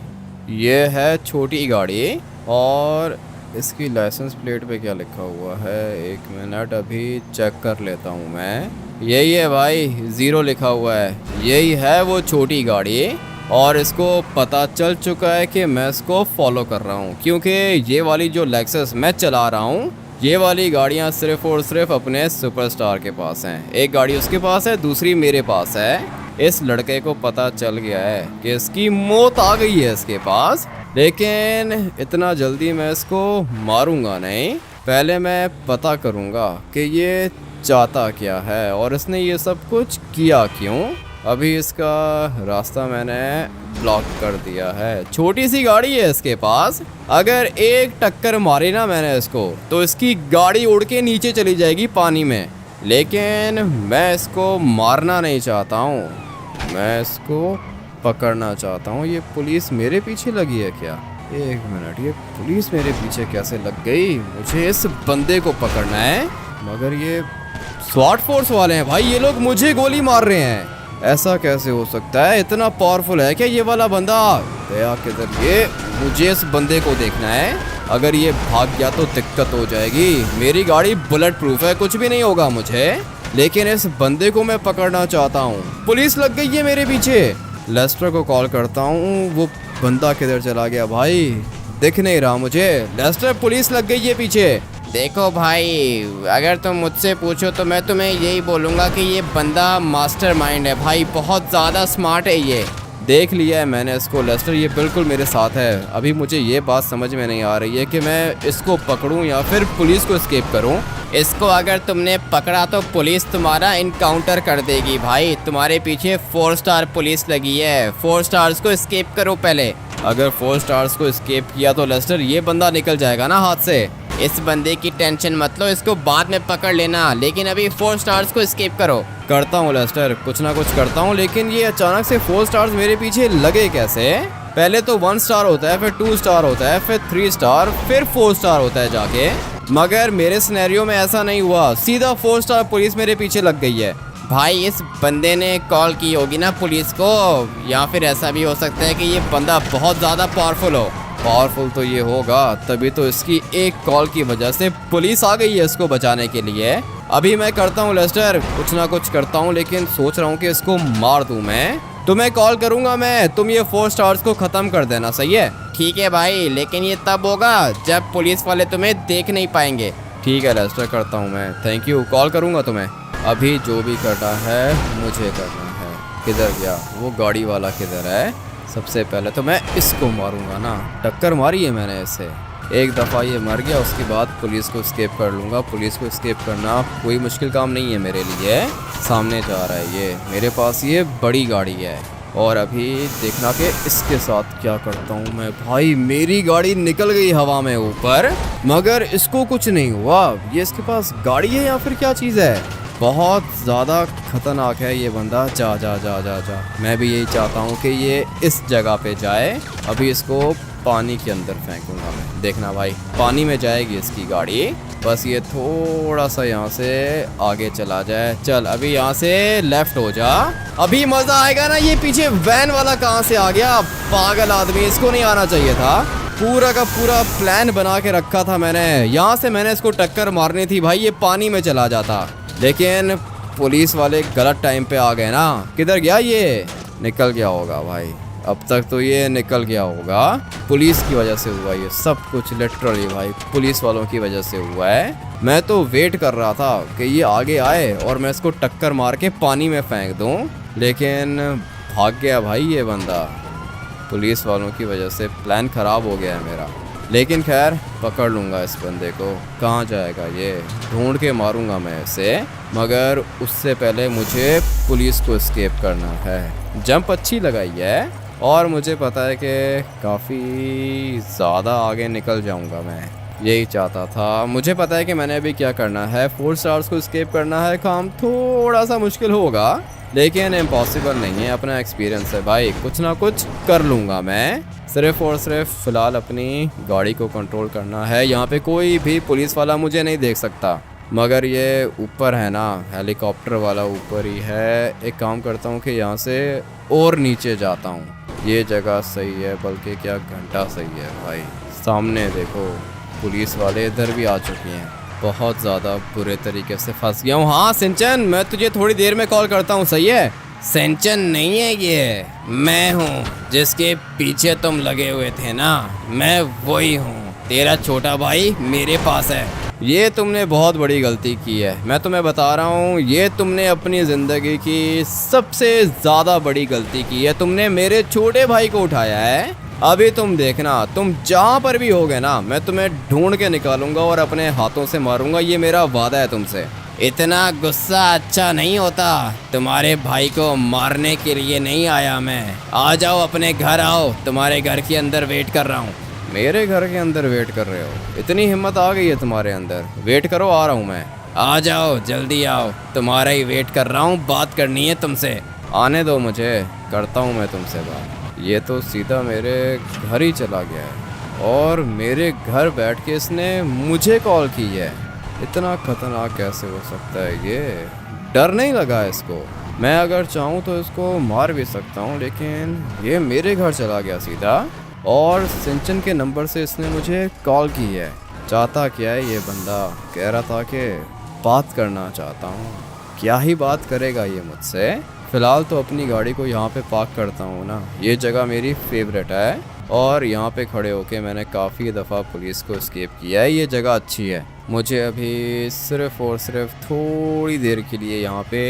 ये है छोटी गाड़ी, और इसकी लाइसेंस प्लेट पे क्या लिखा हुआ है, 1 मिनट अभी चेक कर लेता हूँ मैं। यही है भाई, 0 लिखा हुआ है, यही है वो छोटी गाड़ी, और इसको पता चल चुका है कि मैं इसको फॉलो कर रहा हूँ, क्योंकि ये वाली जो लेक्सस मैं चला रहा हूँ, ये वाली गाड़ियाँ सिर्फ़ और सिर्फ अपने सुपरस्टार के पास हैं, एक गाड़ी उसके पास है, दूसरी मेरे पास है। इस लड़के को पता चल गया है कि इसकी मौत आ गई है इसके पास, लेकिन इतना जल्दी मैं इसको मारूंगा नहीं, पहले मैं पता करूंगा कि ये चाहता क्या है और इसने ये सब कुछ किया क्यों। अभी इसका रास्ता मैंने ब्लॉक कर दिया है, छोटी सी गाड़ी है इसके पास, अगर एक टक्कर मारी ना मैंने इसको तो इसकी गाड़ी उड़ के नीचे चली जाएगी पानी में, लेकिन मैं इसको मारना नहीं चाहता हूँ, मैं इसको पकड़ना चाहता हूँ। ये पुलिस मेरे पीछे लगी है क्या, 1 मिनट, ये पुलिस मेरे पीछे कैसे लग गई, मुझे इस बंदे को पकड़ना है, मगर ये स्वाट फोर्स वाले हैं भाई, ये लोग मुझे गोली मार रहे हैं, ऐसा कैसे हो सकता है, इतना पावरफुल है क्या ये वाला बंदा। दया किधर, ये मुझे इस बंदे को देखना है, अगर ये भाग गया तो दिक्कत हो जाएगी, मेरी गाड़ी बुलेट प्रूफ है, कुछ भी नहीं होगा मुझे, लेकिन इस बंदे को मैं पकड़ना चाहता हूँ। पुलिस लग गई है मेरे पीछे, लेस्टर को कॉल करता हूँ, वो बंदा किधर चला गया भाई, दिख नहीं रहा मुझे। लेस्टर, पुलिस लग गई है पीछे। देखो भाई, अगर तुम मुझसे पूछो तो मैं तुम्हें यही बोलूँगा कि ये बंदा मास्टरमाइंड है भाई, बहुत ज़्यादा स्मार्ट है ये, देख लिया है मैंने इसको लेस्टर, ये बिल्कुल मेरे साथ है। अभी मुझे ये बात समझ में नहीं आ रही है कि मैं इसको पकड़ूं या फिर पुलिस को एस्केप करूं। इसको अगर तुमने पकड़ा तो पुलिस तुम्हारा इनकाउंटर कर देगी भाई। तुम्हारे पीछे 4 स्टार पुलिस लगी है। 4 स्टार्स को एस्केप करो पहले। अगर 4 स्टार्स को एस्केप किया तो लेस्टर ये बंदा निकल जाएगा ना हाथ से। इस बंदे की टेंशन मत लो, इसको बाद में पकड़ लेना, लेकिन अभी 4 स्टार्स को एस्केप करो। करता हूँ लेस्टर, कुछ ना कुछ करता हूँ, लेकिन ये अचानक से 4 स्टार्स मेरे पीछे लगे कैसे? पहले तो 1 स्टार होता है, फिर 2 स्टार होता है, फिर 3 स्टार, फिर 4 स्टार होता है जाके। मगर मेरे सिनेरियो में ऐसा नहीं हुआ, सीधा 4 स्टार पुलिस मेरे पीछे लग गई है। भाई इस बंदे ने कॉल की होगी ना पुलिस को, या फिर ऐसा भी हो सकता है कि ये बंदा बहुत ज़्यादा पावरफुल हो। पावरफुल तो ये होगा, तभी तो इसकी एक कॉल की वजह से पुलिस आ गई है इसको बचाने के लिए। अभी मैं करता हूँ लेस्टर, कुछ ना कुछ करता हूँ, लेकिन सोच रहा हूँ कि इसको मार दूँ मैं। तुम्हें कॉल करूँगा मैं, तुम ये 4 स्टार्स को ख़त्म कर देना, सही है? ठीक है भाई, लेकिन ये तब होगा जब पुलिस वाले तुम्हें देख नहीं पाएंगे। ठीक है लेस्टर, करता हूँ मैं, थैंक यू, कॉल करूँगा तुम्हें। अभी जो भी करना है मुझे करना है। किधर गया वो गाड़ी वाला, किधर है? सबसे पहले तो मैं इसको मारूंगा ना, टक्कर मारी है मैंने इससे। एक दफ़ा ये मर गया, उसके बाद पुलिस को एस्केप कर लूँगा। पुलिस को एस्केप करना कोई मुश्किल काम नहीं है मेरे लिए। सामने जा रहा है ये, मेरे पास ये बड़ी गाड़ी है। और अभी देखना कि इसके साथ क्या करता हूँ मैं। भाई मेरी गाड़ी निकल गई हवा में ऊपर, मगर इसको कुछ नहीं हुआ। ये इसके पास गाड़ी है या फिर क्या चीज़ है? बहुत ज़्यादा खतरनाक है ये बंदा। जा जा जा जा जा, मैं भी यही चाहता हूँ कि ये इस जगह पे जाए। अभी इसको पानी के अंदर फेंकूंगा मैं, देखना भाई पानी में जाएगी इसकी गाड़ी। बस ये थोड़ा सा यहाँ से आगे चला जाए। चल अभी यहाँ से लेफ्ट हो जा, अभी मज़ा आएगा ना। ये पीछे वैन वाला कहाँ से आ गया? पागल आदमी, इसको नहीं आना चाहिए था। पूरा का पूरा प्लान बना के रखा था मैंने, यहाँ से मैंने इसको टक्कर मारनी थी भाई, ये पानी में चला जाता। लेकिन पुलिस वाले गलत टाइम पे आ गए ना। किधर गया ये? निकल गया होगा भाई, अब तक तो ये निकल गया होगा। पुलिस की वजह से हुआ ये सब कुछ, लिटरली भाई पुलिस वालों की वजह से हुआ है। मैं तो वेट कर रहा था कि ये आगे आए और मैं इसको टक्कर मार के पानी में फेंक दूं, लेकिन भाग गया भाई ये बंदा। पुलिस वालों की वजह से प्लान ख़राब हो गया है मेरा। लेकिन खैर पकड़ लूँगा इस बंदे को। कहाँ जाएगा ये? ढूंढ के मारूंगा मैं इसे, मगर उससे पहले मुझे पुलिस को एस्केप करना है। जंप अच्छी लगाई है और मुझे पता है कि काफ़ी ज़्यादा आगे निकल जाऊंगा मैं, यही चाहता था। मुझे पता है कि मैंने अभी क्या करना है, 4 स्टार्स को एस्केप करना है। काम थोड़ा सा मुश्किल होगा लेकिन इम्पॉसिबल नहीं है, अपना एक्सपीरियंस है भाई, कुछ ना कुछ कर लूँगा मैं। सिर्फ और सिर्फ फ़िलहाल अपनी गाड़ी को कंट्रोल करना है। यहाँ पे कोई भी पुलिस वाला मुझे नहीं देख सकता, मगर ये ऊपर है ना, हेलीकॉप्टर वाला ऊपर ही है। एक काम करता हूँ कि यहाँ से और नीचे जाता हूँ। ये जगह सही है, बल्कि क्या घंटा सही है भाई। सामने देखो पुलिस वाले इधर भी आ चुकी हैं। बहुत ज़्यादा बुरे तरीके से फंस गया हूँ। हाँ सिंचन, मैं तुझे थोड़ी देर में कॉल करता हूँ, सही है? सेंचन नहीं है ये, मैं हूँ जिसके पीछे तुम लगे हुए थे ना, मैं वही हूँ। तेरा छोटा भाई मेरे पास है। ये तुमने बहुत बड़ी गलती की है, मैं तुम्हें बता रहा हूँ। ये तुमने अपनी ज़िंदगी की सबसे ज़्यादा बड़ी गलती की है। तुमने मेरे छोटे भाई को उठाया है। अभी तुम देखना, तुम जहाँ पर भी होगे ना, मैं तुम्हें ढूंढ के निकालूंगा और अपने हाथों से मारूंगा। ये मेरा वादा है तुमसे। इतना गुस्सा अच्छा नहीं होता। तुम्हारे भाई को मारने के लिए नहीं आया मैं। आ जाओ अपने घर आओ, तुम्हारे घर के अंदर वेट कर रहा हूँ। मेरे घर के अंदर वेट कर रहे हो? इतनी हिम्मत आ गई है तुम्हारे अंदर? वेट करो, आ रहा हूँ मैं। आ जाओ जल्दी आओ, तुम्हारा ही वेट कर रहा हूँ, बात करनी है तुमसे। आने दो मुझे, करता हूँ मैं तुमसे बात। ये तो सीधा मेरे घर ही चला गया है और मेरे घर बैठ के इसने मुझे कॉल की है। इतना खतरनाक कैसे हो सकता है ये? डर नहीं लगा इसको? मैं अगर चाहूँ तो इसको मार भी सकता हूँ, लेकिन ये मेरे घर चला गया सीधा। और सिंचन के नंबर से इसने मुझे कॉल की है। चाहता क्या है ये बंदा? कह रहा था कि बात करना चाहता हूँ। क्या ही बात करेगा ये मुझसे? फ़िलहाल तो अपनी गाड़ी को यहाँ पे पार्क करता हूँ ना, ये जगह मेरी फेवरेट है और यहाँ पे खड़े होके मैंने काफ़ी दफ़ा पुलिस को एस्केप किया है। ये जगह अच्छी है। मुझे अभी सिर्फ़ और सिर्फ थोड़ी देर के लिए यहाँ पे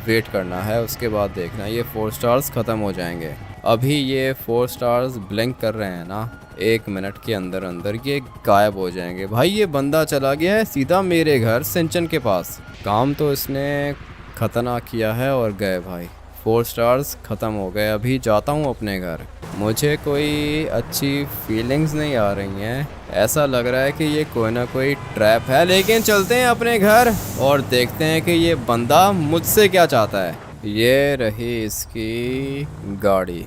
वेट करना है, उसके बाद देखना ये 4 स्टार्स ख़त्म हो जाएंगे। अभी ये 4 स्टार्स ब्लिंक कर रहे हैं ना, 1 मिनट के अंदर अंदर ये गायब हो जाएंगे। भाई ये बंदा चला गया है सीधा मेरे घर सिंचन के पास। काम तो इसने खतरनाक किया है और गए भाई, 4 स्टार्स ख़त्म हो गए। अभी जाता हूँ अपने घर। मुझे कोई अच्छी फीलिंग्स नहीं आ रही हैं, ऐसा लग रहा है कि ये कोई ना कोई ट्रैप है। लेकिन चलते हैं अपने घर और देखते हैं कि ये बंदा मुझसे क्या चाहता है। ये रही इसकी गाड़ी,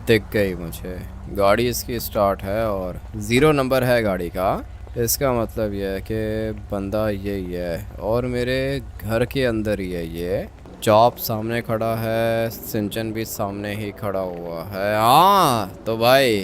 दिख गई मुझे। गाड़ी इसकी स्टार्ट है और 0 नंबर है गाड़ी का। इसका मतलब ये है कि बंदा यही है और मेरे घर के अंदर ही है। ये चॉप सामने खड़ा है, सिंचन भी सामने ही खड़ा हुआ है। हाँ तो भाई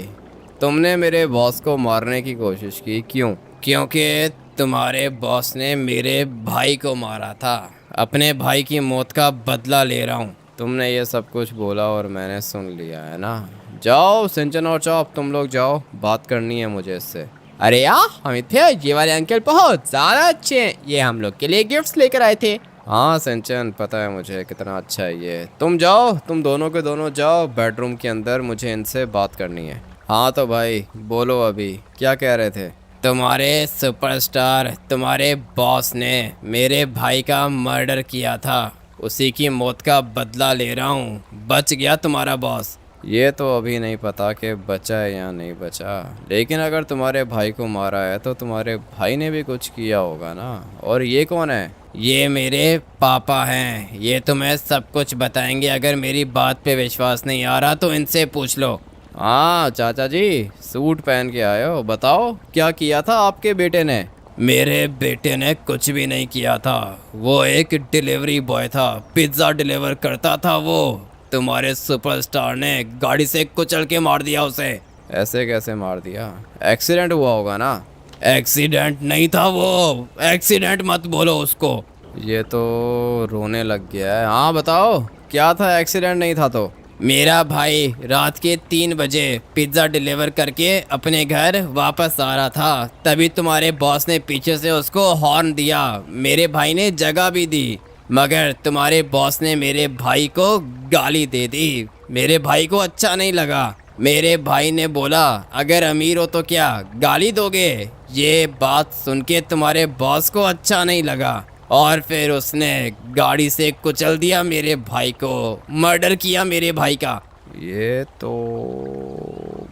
तुमने मेरे बॉस को मारने की कोशिश की, क्यों? क्योंकि तुम्हारे बॉस ने मेरे भाई को मारा था। अपने भाई की मौत का बदला ले रहा हूँ। तुमने ये सब कुछ बोला और मैंने सुन लिया है ना। जाओ सिंचन और चॉप, तुम लोग जाओ, बात करनी है मुझे इससे। अरे यार अमित भैया, ये वाले अंकल बहुत ज़्यादा अच्छे हैं, ये हम लोग के लिए गिफ्ट्स लेकर आए थे। हाँ सिंचन, पता है मुझे कितना अच्छा है ये। तुम जाओ, तुम दोनों के दोनों जाओ बेडरूम के अंदर, मुझे इनसे बात करनी है। हाँ तो भाई बोलो, अभी क्या कह रहे थे? तुम्हारे सुपरस्टार, तुम्हारे बॉस ने मेरे भाई का मर्डर किया था, उसी की मौत का बदला ले रहा हूँ। बच गया तुम्हारा बॉस। ये तो अभी नहीं पता कि बचा है या नहीं बचा, लेकिन अगर तुम्हारे भाई को मारा है तो तुम्हारे भाई ने भी कुछ किया होगा ना। और ये कौन है? ये मेरे पापा हैं, ये तुम्हें सब कुछ बताएंगे। अगर मेरी बात पे विश्वास नहीं आ रहा तो इनसे पूछ लो। हाँ चाचा जी, सूट पहन के आए हो, बताओ क्या किया था आपके बेटे ने? मेरे बेटे ने कुछ भी नहीं किया था, वो एक डिलीवरी बॉय था, पिज्ज़ा डिलीवर करता था वो। तुम्हारे सुपरस्टार ने गाड़ी से कुचल के मार दिया उसे। ऐसे कैसे मार दिया? एक्सीडेंट हुआ होगा ना? एक्सीडेंट नहीं था वो, एक्सीडेंट मत बोलो उसको। ये तो रोने लग गया है। हाँ बताओ क्या था, एक्सीडेंट नहीं था तो? मेरा भाई रात के 3 बजे पिज्ज़ा डिलीवर करके अपने घर वापस आ रहा था, तभी तुम्हारे बॉस ने पीछे से उसको हॉर्न दिया। मेरे भाई ने जगह भी दी, मगर तुम्हारे बॉस ने मेरे भाई को गाली दे दी। मेरे भाई को अच्छा नहीं लगा। मेरे भाई ने बोला अगर अमीर हो तो क्या गाली दोगे? ये बात सुन के तुम्हारे बॉस को अच्छा नहीं लगा और फिर उसने गाड़ी से कुचल दिया मेरे भाई को, मर्डर किया मेरे भाई का। ये तो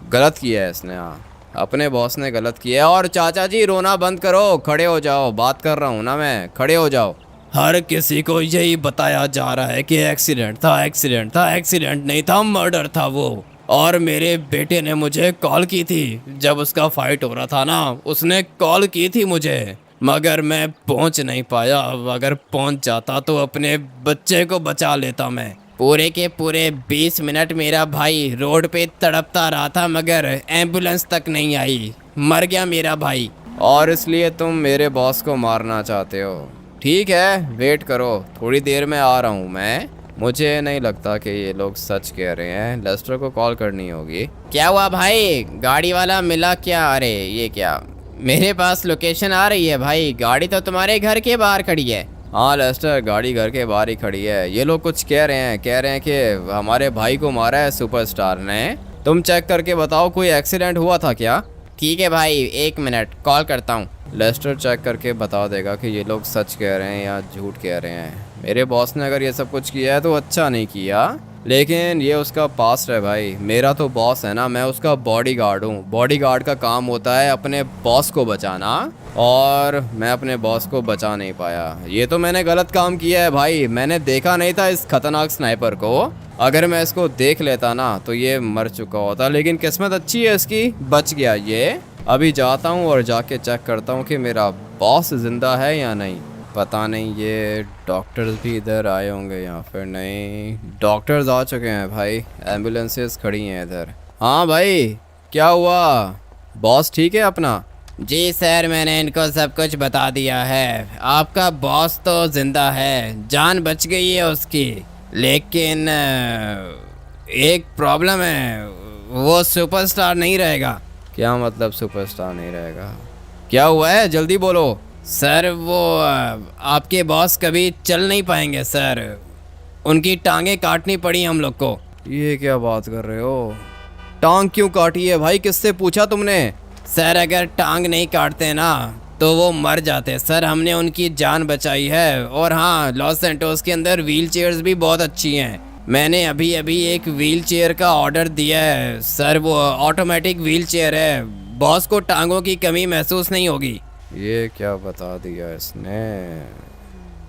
गलत किया है इसने। हाँ अपने बॉस ने गलत किया है। और चाचा जी रोना बंद करो, खड़े हो जाओ, बात कर रहा हूँ ना मैं, खड़े हो जाओ। हर किसी को यही बताया जा रहा है कि एक्सीडेंट था, एक्सीडेंट था, एक्सीडेंट नहीं था, मर्डर था वो। और मेरे बेटे ने मुझे कॉल की थी, जब उसका फाइट हो रहा था ना, उसने कॉल की थी मुझे, मगर मैं पहुंच नहीं पाया। अगर पहुंच जाता तो अपने बच्चे को बचा लेता मैं। पूरे के पूरे 20 मिनट मेरा भाई रोड पे तड़पता रहा था, मगर एम्बुलेंस तक नहीं आई, मर गया मेरा भाई। और इसलिए तुम मेरे बॉस को मारना चाहते हो? ठीक है वेट करो, थोड़ी देर में आ रहा हूँ मैं। मुझे नहीं लगता कि ये लोग सच कह रहे हैं, लेस्टर को कॉल करनी होगी। क्या हुआ भाई, गाड़ी वाला मिला क्या? अरे ये क्या, मेरे पास लोकेशन आ रही है भाई, गाड़ी तो तुम्हारे घर के बाहर खड़ी है। हाँ लेस्टर, गाड़ी घर के बाहर ही खड़ी है। ये लोग कुछ कह रहे हैं कि हमारे भाई को मारा है सुपरस्टार ने। तुम चेक करके बताओ कोई एक्सीडेंट हुआ था क्या? ठीक है भाई, 1 मिनट कॉल करता हूँ। लेस्टर चेक करके बता देगा कि ये लोग सच कह रहे हैं या झूठ कह रहे हैं। मेरे बॉस ने अगर ये सब कुछ किया है तो अच्छा नहीं किया, लेकिन ये उसका पास्ट है भाई। मेरा तो बॉस है ना, मैं उसका बॉडीगार्ड हूँ। बॉडीगार्ड का काम होता है अपने बॉस को बचाना, और मैं अपने बॉस को बचा नहीं पाया। ये तो मैंने गलत काम किया है भाई, मैंने देखा नहीं था इस खतरनाक स्नाइपर को। अगर मैं इसको देख लेता ना तो ये मर चुका होता, लेकिन किस्मत अच्छी है इसकी, बच गया ये। अभी जाता हूँ और जाके चेक करता हूँ कि मेरा बॉस जिंदा है या नहीं। पता नहीं ये डॉक्टर्स भी इधर आए होंगे या फिर नहीं। डॉक्टर्स आ चुके हैं भाई, एम्बुलेंसेस खड़ी हैं इधर। हाँ भाई क्या हुआ, बॉस ठीक है अपना? जी सर, मैंने इनको सब कुछ बता दिया है। आपका बॉस तो जिंदा है, जान बच गई है उसकी, लेकिन एक प्रॉब्लम है, वो सुपरस्टार नहीं रहेगा। क्या मतलब सुपरस्टार नहीं रहेगा? क्या हुआ है, जल्दी बोलो। सर वो आपके बॉस कभी चल नहीं पाएंगे सर, उनकी टांगें काटनी पड़ी हम लोग को। ये क्या बात कर रहे हो? टांग क्यों काटी है भाई? किससे पूछा तुमने? सर अगर टांग नहीं काटते ना तो वो मर जाते सर, हमने उनकी जान बचाई है। और हाँ, लॉस सैंटोस के अंदर व्हील चेयर्स भी बहुत अच्छी हैं। मैंने अभी अभी एक व्हील चेयर का ऑर्डर दिया है सर, वो ऑटोमेटिक व्हील चेयर है, बॉस को टांगों की कमी महसूस नहीं होगी। ये क्या बता दिया इसने?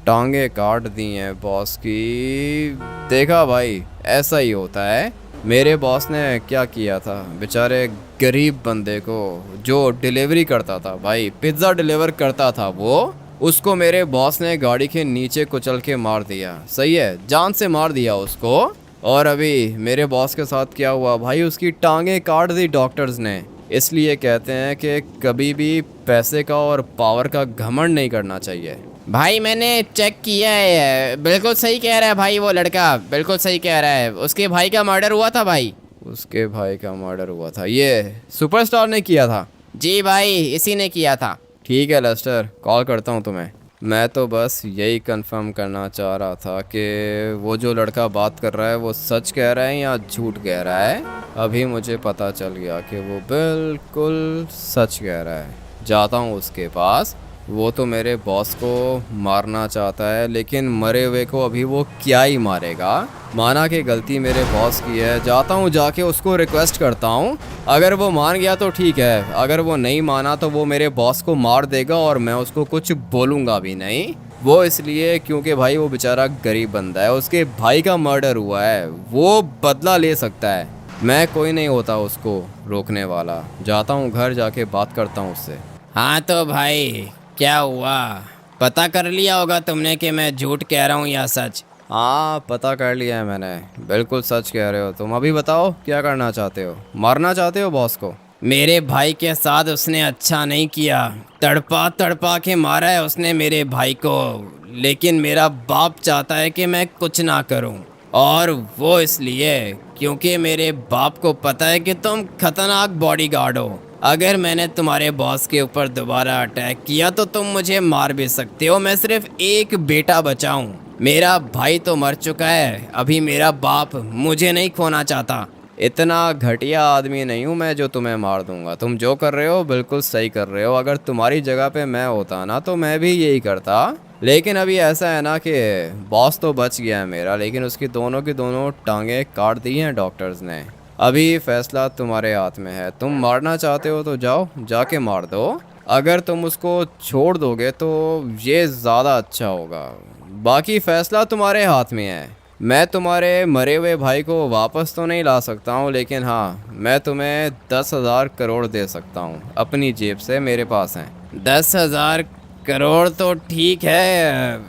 टांगे काट दी हैं बॉस की। देखा भाई, ऐसा ही होता है। मेरे बॉस ने क्या किया था बेचारे गरीब बंदे को, जो डिलीवरी करता था भाई, पिज्ज़ा डिलीवर करता था वो, उसको मेरे बॉस ने गाड़ी के नीचे कुचल के मार दिया। सही है, जान से मार दिया उसको। और अभी मेरे बॉस के साथ क्या हुआ भाई, उसकी टांगें काट दी डॉक्टर्स ने। इसलिए कहते हैं कि कभी भी पैसे का और पावर का घमंड नहीं करना चाहिए। भाई मैंने चेक किया है, बिल्कुल सही कह रहा है भाई, वो लड़का बिल्कुल सही कह रहा है। उसके भाई का मर्डर हुआ था भाई। उसके भाई का मर्डर हुआ था? ये सुपरस्टार ने किया था? जी भाई, इसी ने किया था। ठीक है लेस्टर, कॉल करता हूँ तुम्हें। मैं तो बस यही कंफर्म करना चाह रहा था कि वो जो लड़का बात कर रहा है वो सच कह रहा है या झूठ कह रहा है। अभी मुझे पता चल गया कि वो बिल्कुल सच कह रहा है। जाता हूँ उसके पास। वो तो मेरे बॉस को मारना चाहता है, लेकिन मरे हुए को अभी वो क्या ही मारेगा। माना कि गलती मेरे बॉस की है। जाता हूँ, जाके उसको रिक्वेस्ट करता हूँ। अगर वो मान गया तो ठीक है, अगर वो नहीं माना तो वो मेरे बॉस को मार देगा और मैं उसको कुछ बोलूँगा भी नहीं। वो इसलिए क्योंकि भाई वो बेचारा गरीब बंदा है, उसके भाई का मर्डर हुआ है, वो बदला ले सकता है। मैं कोई नहीं होता उसको रोकने वाला। जाता हूँ घर, जाके बात करता हूँ उससे। हाँ तो भाई क्या हुआ, पता कर लिया होगा तुमने कि मैं झूठ कह रहा हूँ या सच? हाँ, पता कर लिया है मैंने, बिल्कुल सच कह रहे हो तुम। अभी बताओ क्या करना चाहते हो? मारना चाहते हो बॉस को? मेरे भाई के साथ उसने अच्छा नहीं किया, तड़पा तड़पा के मारा है उसने मेरे भाई को। लेकिन मेरा बाप चाहता है कि मैं कुछ ना करूं, और वो इसलिए क्योंकि मेरे बाप को पता है कि तुम खतरनाक बॉडीगार्ड हो। अगर मैंने तुम्हारे बॉस के ऊपर दोबारा अटैक किया तो तुम मुझे मार भी सकते हो। मैं सिर्फ एक बेटा बचा हूं, मेरा भाई तो मर चुका है, अभी मेरा बाप मुझे नहीं खोना चाहता। इतना घटिया आदमी नहीं हूँ मैं जो तुम्हें मार दूंगा। तुम जो कर रहे हो बिल्कुल सही कर रहे हो। अगर तुम्हारी जगह पे मैं होता ना तो मैं भी यही करता। लेकिन अभी ऐसा है ना कि बॉस तो बच गया है मेरा, लेकिन उसकी दोनों की दोनों टांगें काट दी हैं डॉक्टर्स ने। अभी फैसला तुम्हारे हाथ में है। तुम मारना चाहते हो तो जाओ, जाके मार दो। अगर तुम उसको छोड़ दोगे तो ये ज़्यादा अच्छा होगा। बाकी फैसला तुम्हारे हाथ में है। मैं तुम्हारे मरे हुए भाई को वापस तो नहीं ला सकता हूँ, लेकिन हाँ, मैं तुम्हें 10,000 करोड़ दे सकता हूँ अपनी जेब से, मेरे पास हैं। 10,000 करोड़ तो ठीक है,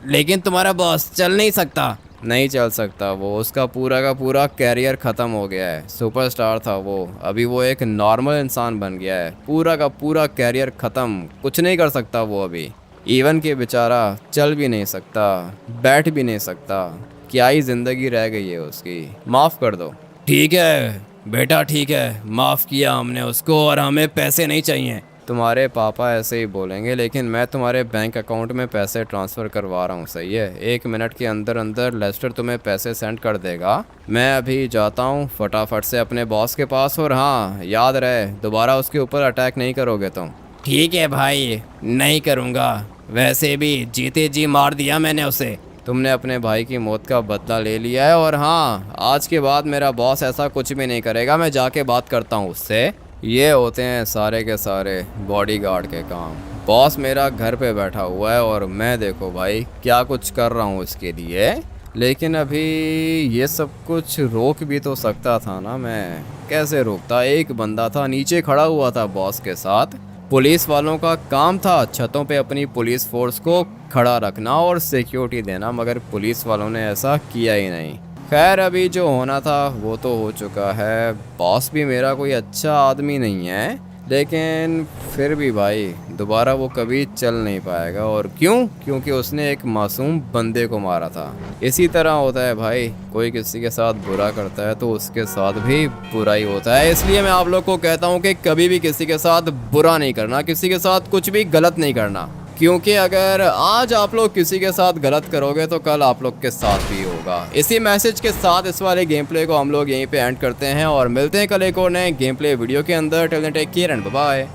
लेकिन तुम्हारा बॉस चल नहीं सकता। नहीं चल सकता वो, उसका पूरा का पूरा कैरियर ख़त्म हो गया है। सुपरस्टार था वो, अभी वो एक नॉर्मल इंसान बन गया है। पूरा का पूरा कैरियर ख़त्म, कुछ नहीं कर सकता वो अभी। इवन के बेचारा चल भी नहीं सकता, बैठ भी नहीं सकता। क्या ही ज़िंदगी रह गई है उसकी। माफ़ कर दो। ठीक है बेटा, ठीक है, माफ़ किया हमने उसको, और हमें पैसे नहीं चाहिए। तुम्हारे पापा ऐसे ही बोलेंगे, लेकिन मैं तुम्हारे बैंक अकाउंट में पैसे ट्रांसफ़र करवा रहा हूँ। सही है, 1 मिनट के अंदर अंदर लेस्टर तुम्हें पैसे सेंड कर देगा। मैं अभी जाता हूँ फटाफट से अपने बॉस के पास। और हाँ, याद रहे दोबारा उसके ऊपर अटैक नहीं करोगे तुम। ठीक है भाई, नहीं करूँगा। वैसे भी जीते जी मार दिया मैंने उसे। तुमने अपने भाई की मौत का बदला ले लिया है। और हाँ, आज के बाद मेरा बॉस ऐसा कुछ भी नहीं करेगा। मैं जाके बात करता हूँ उससे। ये होते हैं सारे के सारे बॉडीगार्ड के काम। बॉस मेरा घर पे बैठा हुआ है और मैं देखो भाई क्या कुछ कर रहा हूँ इसके लिए। लेकिन अभी ये सब कुछ रोक भी तो सकता था ना। मैं कैसे रोकता? एक बंदा था नीचे खड़ा हुआ था बॉस के साथ। पुलिस वालों का काम था छतों पे अपनी पुलिस फोर्स को खड़ा रखना और सिक्योरिटी देना, मगर पुलिस वालों ने ऐसा किया ही नहीं। खैर, अभी जो होना था वो तो हो चुका है। बॉस भी मेरा कोई अच्छा आदमी नहीं है, लेकिन फिर भी भाई दोबारा वो कभी चल नहीं पाएगा। और क्यों? क्योंकि उसने एक मासूम बंदे को मारा था। इसी तरह होता है भाई, कोई किसी के साथ बुरा करता है तो उसके साथ भी बुरा ही होता है। इसलिए मैं आप लोग को कहता हूँ कि कभी भी किसी के साथ बुरा नहीं करना, किसी के साथ कुछ भी गलत नहीं करना। क्योंकि अगर आज आप लोग किसी के साथ गलत करोगे तो कल आप लोग के साथ भी होगा। इसी मैसेज के साथ इस वाले गेम प्ले को हम लोग यहीं पे एंड करते हैं और मिलते हैं कल एक और नए गेम प्ले वीडियो के अंदर। Till then take care and bye bye.